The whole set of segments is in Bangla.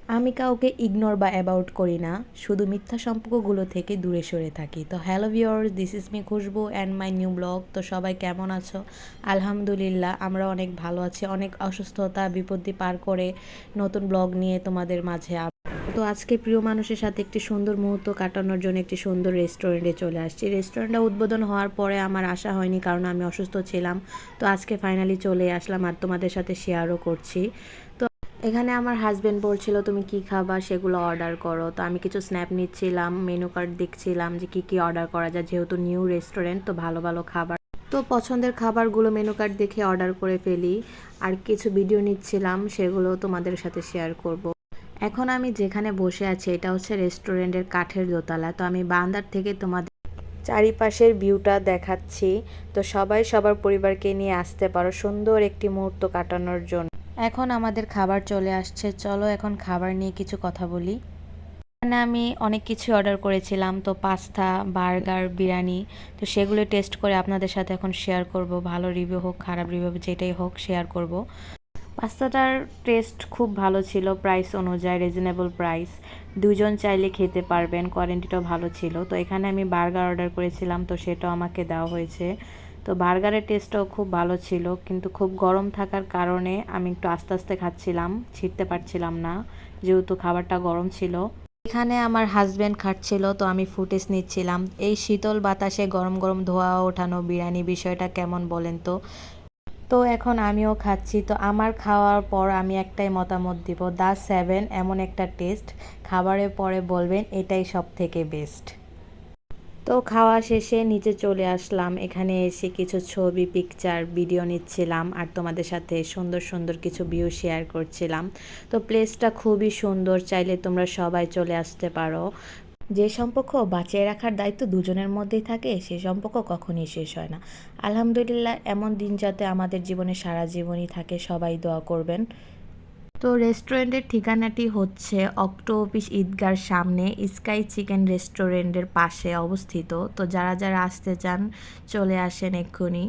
আমি কাউকে ইগনোর বা অ্যাবাউট করি না, শুধু মিথ্যা সম্পর্কগুলো থেকে দূরে সরে থাকি। তো hello viewers, this is me Khushboo and my new blog. তো সবাই কেমন আছো? আলহামদুলিল্লাহ আমরা অনেক ভালো আছি, অনেক অসুস্থতা বিপত্তি পার করে নতুন ব্লগ নিয়ে তোমাদের মাঝে। তো আজকে প্রিয় মানুষের সাথে একটি সুন্দর মুহূর্ত কাটানোর জন্য একটি সুন্দর রেস্টুরেন্টে চলে আসছি। রেস্টুরেন্টটা উদ্বোধন হওয়ার পরে আমার আশা হয়নি, কারণ আমি অসুস্থ ছিলাম। তো আজকে ফাইনালি চলে আসলাম আর তোমাদের সাথে শেয়ারও করছি। তো এখানে আমার হাজব্যান্ড বলছিল তুমি কি খাবা সেগুলো অর্ডার করো। তো আমি কিছু স্ন্যাপ নিচ্ছিলাম, মেনু কার্ড দেখছিলাম যে কি অর্ডার করা যায়, যেহেতু নিউ রেস্টুরেন্ট তো ভালো ভালো খাবার। তো পছন্দের খাবারগুলো মেনু কার্ড দেখে অর্ডার করে ফেলি। আর কিছু ভিডিও নিচ্ছিলাম, সেগুলো তোমাদের সাথে শেয়ার করব। এখন আমি যেখানে বসে আছি এটা হচ্ছে রেস্টুরেন্টের কাঠের দোতলা। তো আমি বারান্দার থেকে তোমাদের চারিপাশের ভিউটা দেখাচ্ছি। তো সবাই সবার পরিবারকে নিয়ে আসতে পারো সুন্দর একটি মুহূর্ত কাটানোর জন্য। এখন আমাদের খাবার চলে আসছে, চলো এখন খাবার নিয়ে কিছু কথা বলি। এখানে আমি অনেক কিছু অর্ডার করেছিলাম, তো পাস্তা, বার্গার, বিরিয়ানি। তো সেগুলো টেস্ট করে আপনাদের সাথে এখন শেয়ার করব। ভালো রিভিউ হোক খারাপ রিভিউ যেটাই হোক শেয়ার করব। পাস্তাটার টেস্ট খুব ভালো ছিল, প্রাইস অনুযায়ী রিজনেবল প্রাইস, দুজন চাইলে খেতে পারবেন, কোয়ালিটিটাও ভালো ছিল। তো এখানে আমি বার্গার অর্ডার করেছিলাম, তো সেটাও আমাকে দেওয়া হয়েছে। তো বার্গারের টেস্টটাও খুব ভালো ছিল, কিন্তু খুব গরম থাকার কারণে আমি একটু আস্তে আস্তে খাচ্ছিলাম, ছিঁড়তে পারছিলাম না, যেহেতু খাবারটা গরম ছিল। এখানে আমার হাজব্যান্ড খাচ্ছিল, তো আমি ফুটেজ নিচ্ছিলাম। এই শীতল বাতাসে গরম গরম ধোয়া ওঠানো বিরিয়ানি বিষয়টা কেমন বলেন তো? তো এখন আমিও খাচ্ছি। তো আমার খাওয়ার পর আমি একটাই মতামত দিব, দ্য সেভেন এমন একটা টেস্ট, খাবারের পরে বলবেন এটাই সব থেকে বেস্ট। তো খাওয়া শেষে নিচে চলে আসলাম, এখানে এসে কিছু ছবি পিকচার ভিডিও নিচ্ছিলাম আর তোমাদের সাথে সুন্দর সুন্দর কিছু ভিউ শেয়ার করছিলাম। তো প্লেসটা খুবই সুন্দর, চাইলে তোমরা সবাই চলে আসতে পারো। যে সম্পর্ক বাঁচিয়ে রাখার দায়িত্ব দুজনের মধ্যেই থাকে, সে সম্পর্ক কখনই শেষ হয় না। আলহামদুলিল্লাহ, এমন দিন যাতে আমাদের জীবনে সারা জীবনই থাকে, সবাই দোয়া করবেন। তো রেস্টুরেন্টের ঠিকানাটি হচ্ছে অক্টো অফিস ঈদগার সামনে স্কাই চিকেন রেস্টুরেন্টের পাশে অবস্থিত। তো যারা যারা আসতে চান চলে আসেন এক্ষুনি।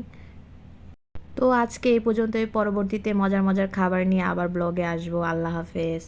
তো আজকে এই পর্যন্তই, পরবর্তীতে মজার মজার খাবার নিয়ে আবার ব্লগে আসবো। আল্লাহ হাফেজ।